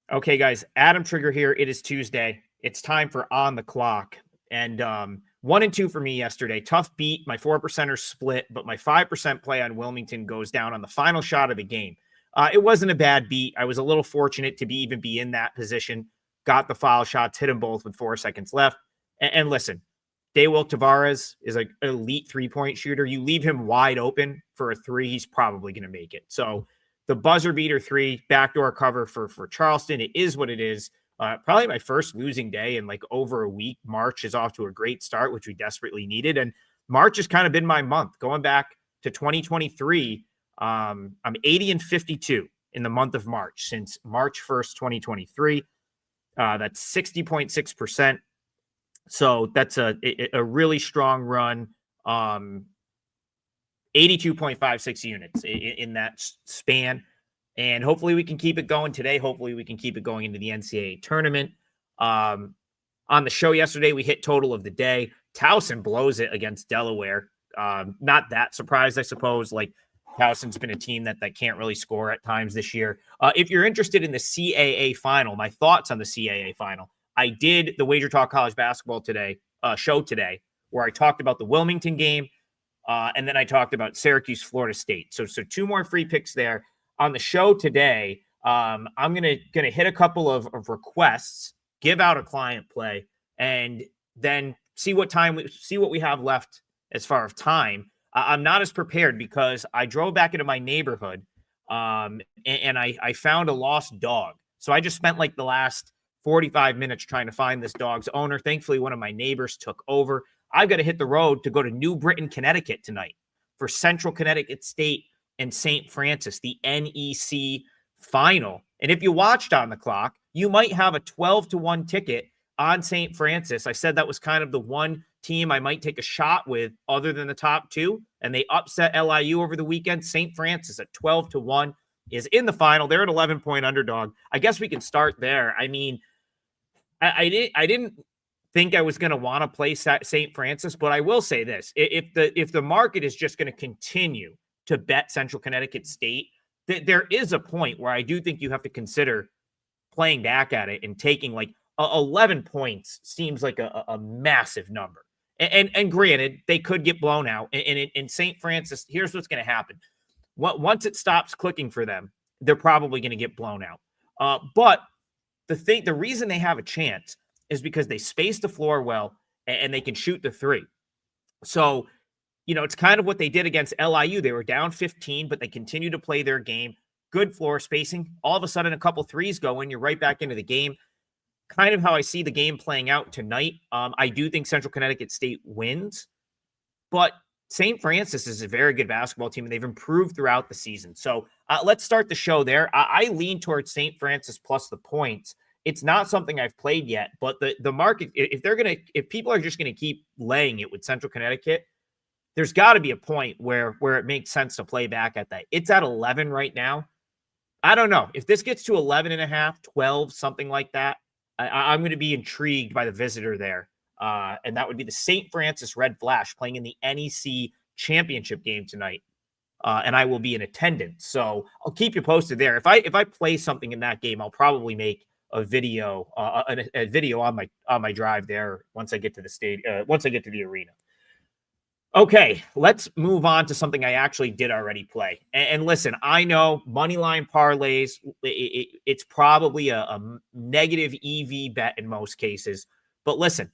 Okay, guys, Adam Trigger here. It is Tuesday. It's time for On the Clock. And 1-2 for me yesterday. Tough beat. My 4%er split, but my 5% play on Wilmington goes down on the final shot of the game. It wasn't a bad beat. I was a little fortunate to be in that position. Got the foul shots, hit them both with 4 seconds left. And listen, Daywell Tavares is an elite three-point shooter. You leave him wide open for a three, he's probably going to make it. So the buzzer beater three, backdoor cover for Charleston. It is what it is. Probably my first losing day in like over a week. March is off to a great start, which we desperately needed. And March has kind of been my month. Going back to 2023, I'm 80-52 in the month of March since March 1st, 2023. That's 60.6%. So that's a really strong run. 82.56 units in that span. And hopefully we can keep it going today. Hopefully we can keep it going into the NCAA tournament. On the show yesterday, we hit total of the day. Towson blows it against Delaware. Not that surprised, I suppose. Like, Towson's been a team that can't really score at times this year. If you're interested in the CAA final, my thoughts on the CAA final, I did the WagerTalk College Basketball show today, where I talked about the Wilmington game, and then I talked about Syracuse, Florida State. So 2 more free picks there. On the show today, I'm gonna hit a couple of requests, give out a client play, and then see what we have left as far as time. I'm not as prepared because I drove back into my neighborhood, and I found a lost dog. So I just spent like the last 45 minutes trying to find this dog's owner. Thankfully, one of my neighbors took over. I've got to hit the road to go to New Britain, Connecticut tonight for Central Connecticut State and St. Francis, the NEC final. And if you watched On the Clock, you might have a 12-1 ticket on St. Francis. I said that was kind of the one team I might take a shot with other than the top two, and they upset LIU over the weekend. St. Francis at 12-1 is in the final. They're an 11-point underdog. I guess we can start there. I mean, I didn't think I was going to want to play St. Francis, but I will say this. If the market is just going to continue to bet Central Connecticut State, there is a point where I do think you have to consider playing back at it and taking like 11 points seems like a massive number. And granted, they could get blown out. And in St. Francis, here's what's going to happen. Once it stops clicking for them, they're probably going to get blown out. But the reason they have a chance is because they space the floor well and they can shoot the three. So, it's kind of what they did against LIU. They were down 15, but they continue to play their game. Good floor spacing. All of a sudden, a couple threes go in. You're right back into the game. Kind of how I see the game playing out tonight. I do think Central Connecticut State wins, but St. Francis is a very good basketball team, and they've improved throughout the season. So let's start the show there. I lean towards St. Francis plus the points. It's not something I've played yet, but the market, if people are just going to keep laying it with Central Connecticut, there's got to be a point where it makes sense to play back at that. It's at 11 right now. I don't know. If this gets to 11.5, 12, something like that, I'm going to be intrigued by the visitor there. And that would be the St. Francis Red Flash playing in the NEC championship game tonight. And I will be in attendance. So I'll keep you posted there. If I play something in that game, I'll probably make a video on my drive there once I get to the stadium, once I get to the arena. Okay, let's move on to something I actually did already play. And listen, I know moneyline parlays, it's probably a negative EV bet in most cases. But listen,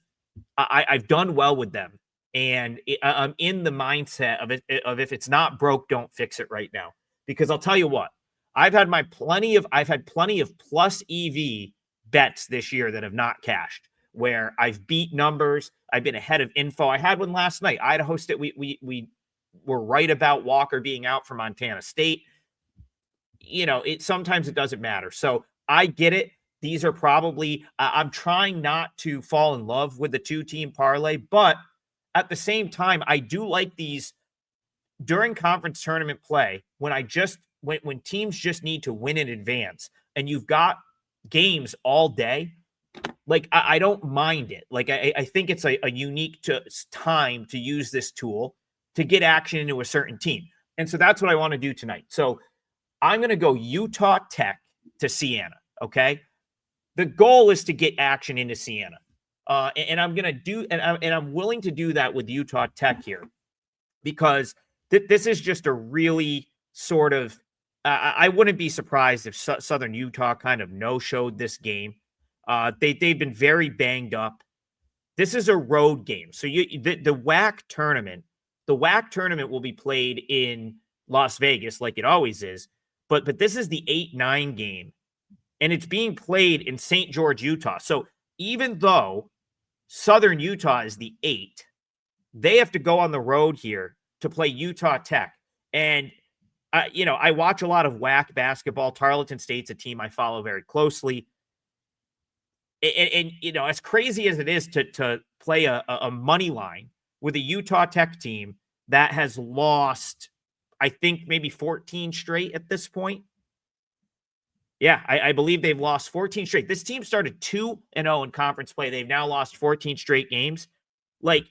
I've done well with them. And I'm in the mindset of if it's not broke, don't fix it right now. Because I'll tell you what, I've had plenty of plus EV bets this year that have not cashed, where I've beat numbers. I've been ahead of info. I had one last night. Idaho State, we were right about Walker being out for Montana State. Sometimes it doesn't matter. So I get it. These are probably, I'm trying not to fall in love with the 2-team parlay, but at the same time, I do like these during conference tournament play when teams just need to win in advance and you've got games all day. Like, I don't mind it. Like, I think it's a unique time to use this tool to get action into a certain team. And so that's what I want to do tonight. So I'm going to go Utah Tech to Siena, okay? the goal is to get action into Siena. And I'm going to do, and I'm willing to do that with Utah Tech here because this is just a really sort of, I wouldn't be surprised if Southern Utah kind of no-showed this game. They've been very banged up. This is a road game. So the WAC tournament will be played in Las Vegas like it always is. But this is the 8-9 game, and it's being played in St. George, Utah. So even though Southern Utah is the 8, they have to go on the road here to play Utah Tech. And, I watch a lot of WAC basketball. Tarleton State's a team I follow very closely. And as crazy as it is to play a money line with a Utah Tech team that has lost, I think, maybe 14 straight at this point. Yeah, I believe they've lost 14 straight. This team started 2-0 in conference play. They've now lost 14 straight games. Like,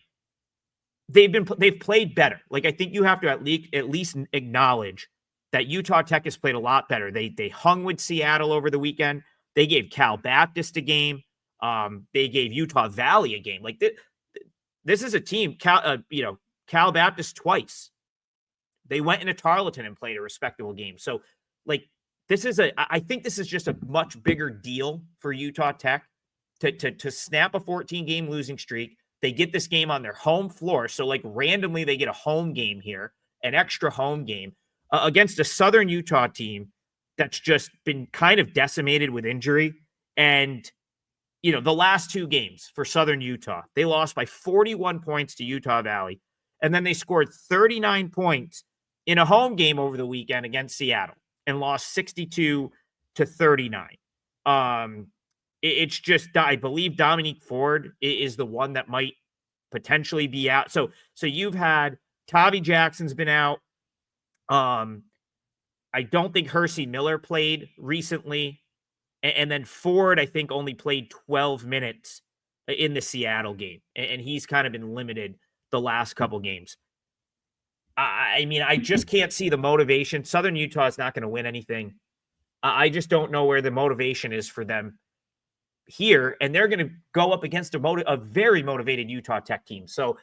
they've played better. Like, I think you have to at least acknowledge that Utah Tech has played a lot better. They hung with Seattle over the weekend. They gave Cal Baptist a game. They gave Utah Valley a game. Like, this is a team, Cal Baptist twice. They went into Tarleton and played a respectable game. So, like, I think this is just a much bigger deal for Utah Tech to snap a 14-game losing streak. They get this game on their home floor. So, like, randomly they get a home game here, an extra home game against a Southern Utah team that's just been kind of decimated with injury. And, the last 2 games for Southern Utah, they lost by 41 points to Utah Valley. And then they scored 39 points in a home game over the weekend against Seattle and lost 62-39. It's just, I believe Dominique Ford is the one that might potentially be out. So you've had Tavi Jackson's been out. I don't think Hersey Miller played recently. And then Ford, I think, only played 12 minutes in the Seattle game. And he's kind of been limited the last couple games. I mean, I just can't see the motivation. Southern Utah is not going to win anything. I just don't know where the motivation is for them here. And they're going to go up against a very motivated Utah Tech team. So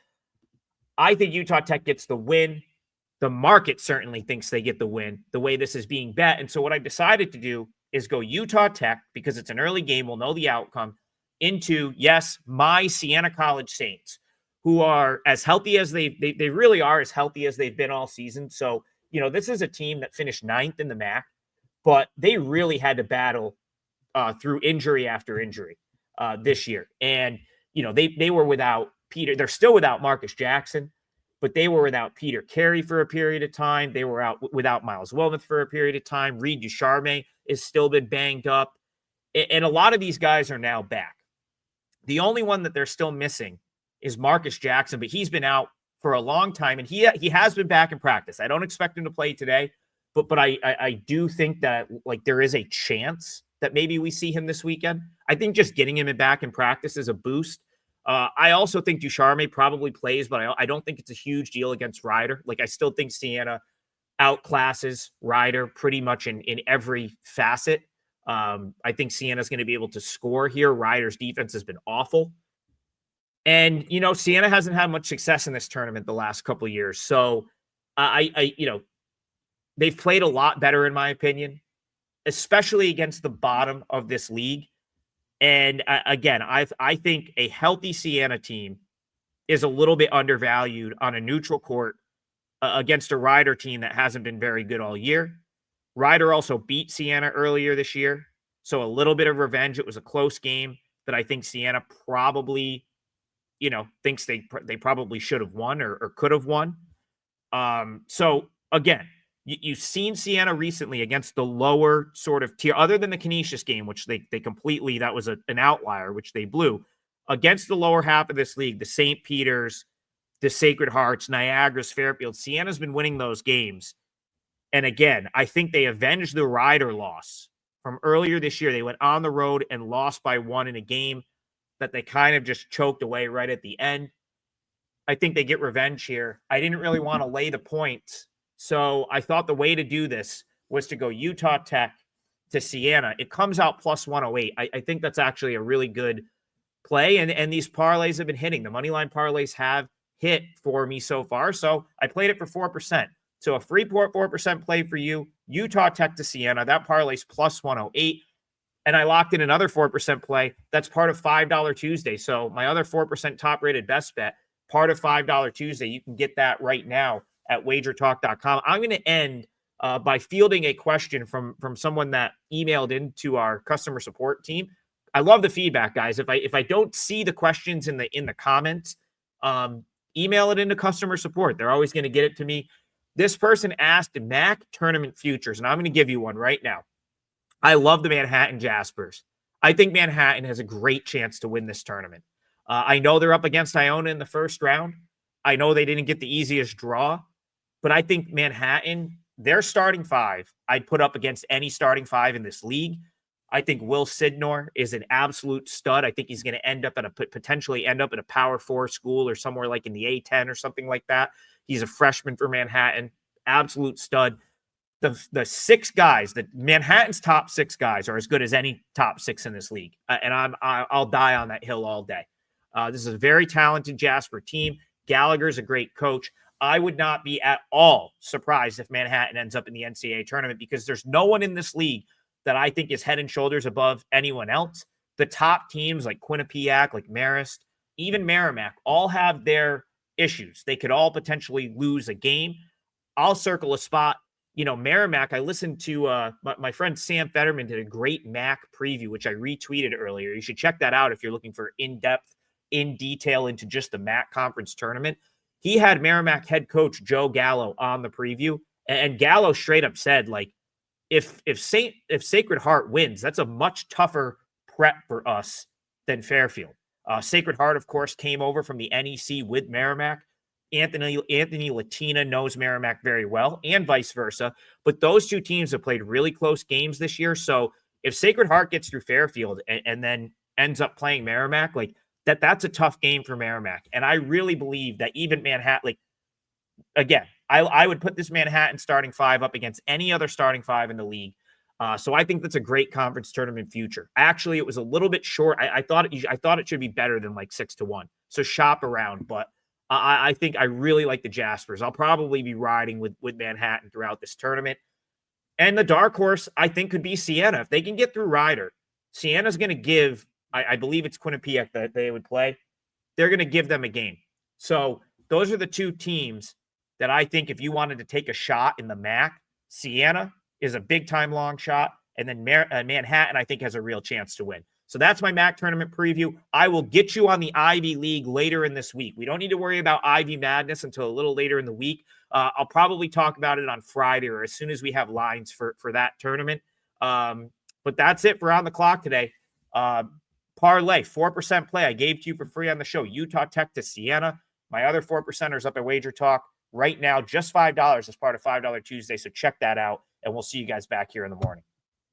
I think Utah Tech gets the win. The market certainly thinks they get the win, the way this is being bet. And so what I've decided to do is go Utah Tech, because it's an early game, we'll know the outcome, into, yes, my Siena College Saints, who are as healthy as they really are as healthy as they've been all season. So, this is a team that finished 9th in the MAC, but they really had to battle through injury after injury this year. And, they were without Peter. They're still without Marcus Jackson, but they were without Peter Carey for a period of time. They were out without Miles Wilmoth for a period of time. Reed Ducharme has still been banged up. And a lot of these guys are now back. The only one that they're still missing is Marcus Jackson, but he's been out for a long time, and he has been back in practice. I don't expect him to play today, but I do think that, like, there is a chance that maybe we see him this weekend. I think just getting him back in practice is a boost. I also think Ducharme probably plays, but I don't think it's a huge deal against Ryder. Like, I still think Siena outclasses Ryder pretty much in every facet. I think Siena's going to be able to score here. Ryder's defense has been awful. And, Siena hasn't had much success in this tournament the last couple of years. So they've played a lot better, in my opinion, especially against the bottom of this league. And again, I think a healthy Siena team is a little bit undervalued on a neutral court against a Ryder team that hasn't been very good all year. Ryder also beat Siena earlier this year, so a little bit of revenge. It was a close game that I think Siena probably, thinks they probably should have won or could have won. So again, you've seen Siena recently against the lower sort of tier, other than the Canisius game, which they completely, that was an outlier, which they blew. Against the lower half of this league, the St. Peter's, the Sacred Hearts, Niagara's, Fairfield, Siena's been winning those games. And again, I think they avenged the Ryder loss from earlier this year. They went on the road and lost by 1 in a game that they kind of just choked away right at the end. I think they get revenge here. I didn't really want to lay the points, so I thought the way to do this was to go Utah Tech to Siena. It comes out plus 108. I think that's actually a really good play. And these parlays have been hitting. The money line parlays have hit for me so far. So I played it for 4%. So a free 4% play for you. Utah Tech to Siena. That parlay's plus 108. And I locked in another 4% play. That's part of $5 Tuesday. So my other 4% top rated best bet, part of $5 Tuesday. You can get that right now at WagerTalk.com. I'm going to end by fielding a question from someone that emailed into our customer support team. I love the feedback, guys. If I don't see the questions in the comments, email it into customer support. They're always going to get it to me. This person asked MAC tournament futures, and I'm going to give you one right now. I love the Manhattan Jaspers. I think Manhattan has a great chance to win this tournament. I know they're up against Iona in the first round. I know they didn't get the easiest draw, but I think Manhattan, their starting five, I'd put up against any starting five in this league. I think Will Sidnor is an absolute stud. I think he's going to potentially end up at a Power 4 school or somewhere like in the A10 or something like that. He's a freshman for Manhattan, absolute stud. The six guys, that Manhattan's top six guys are as good as any top six in this league. And I'll die on that hill all day. This is a very talented Jasper team. Gallagher's a great coach. I would not be at all surprised if Manhattan ends up in the NCAA tournament because there's no one in this league that I think is head and shoulders above anyone else. The top teams like Quinnipiac, like Marist, even Merrimack, all have their issues. They could all potentially lose a game. I'll circle a spot. Merrimack, I listened to my friend Sam Fetterman did a great MAC preview, which I retweeted earlier. You should check that out if you're looking for in-depth, in detail into just the MAC conference tournament. He had Merrimack head coach Joe Gallo on the preview, and Gallo straight up said, like, if Sacred Heart wins, that's a much tougher prep for us than Fairfield. Sacred Heart, of course, came over from the NEC with Merrimack. Anthony Latina knows Merrimack very well, and vice versa. But those two teams have played really close games this year. So if Sacred Heart gets through Fairfield and then ends up playing Merrimack, like that's a tough game for Merrimack. And I really believe that even Manhattan, like, again, I would put this Manhattan starting five up against any other starting five in the league. So I think that's a great conference tournament future. Actually, it was a little bit short. I thought it should be better than like 6-1. So shop around, but I think I really like the Jaspers. I'll probably be riding with Manhattan throughout this tournament. And the dark horse, I think, could be Siena. If they can get through Ryder, Siena's going to give, I believe it's Quinnipiac that they would play. They're going to give them a game. So those are the two teams that I think if you wanted to take a shot in the MAC, Siena is a big-time long shot. And then Manhattan, I think, has a real chance to win. So that's my MAC tournament preview. I will get you on the Ivy League later in this week. We don't need to worry about Ivy Madness until a little later in the week. I'll probably talk about it on Friday or as soon as we have lines for that tournament. But that's it for On the Clock today. Parlay, 4% play I gave to you for free on the show. Utah Tech to Siena. My other 4%ers up at WagerTalk right now, just $5 as part of $5 Tuesday. So check that out, and we'll see you guys back here in the morning.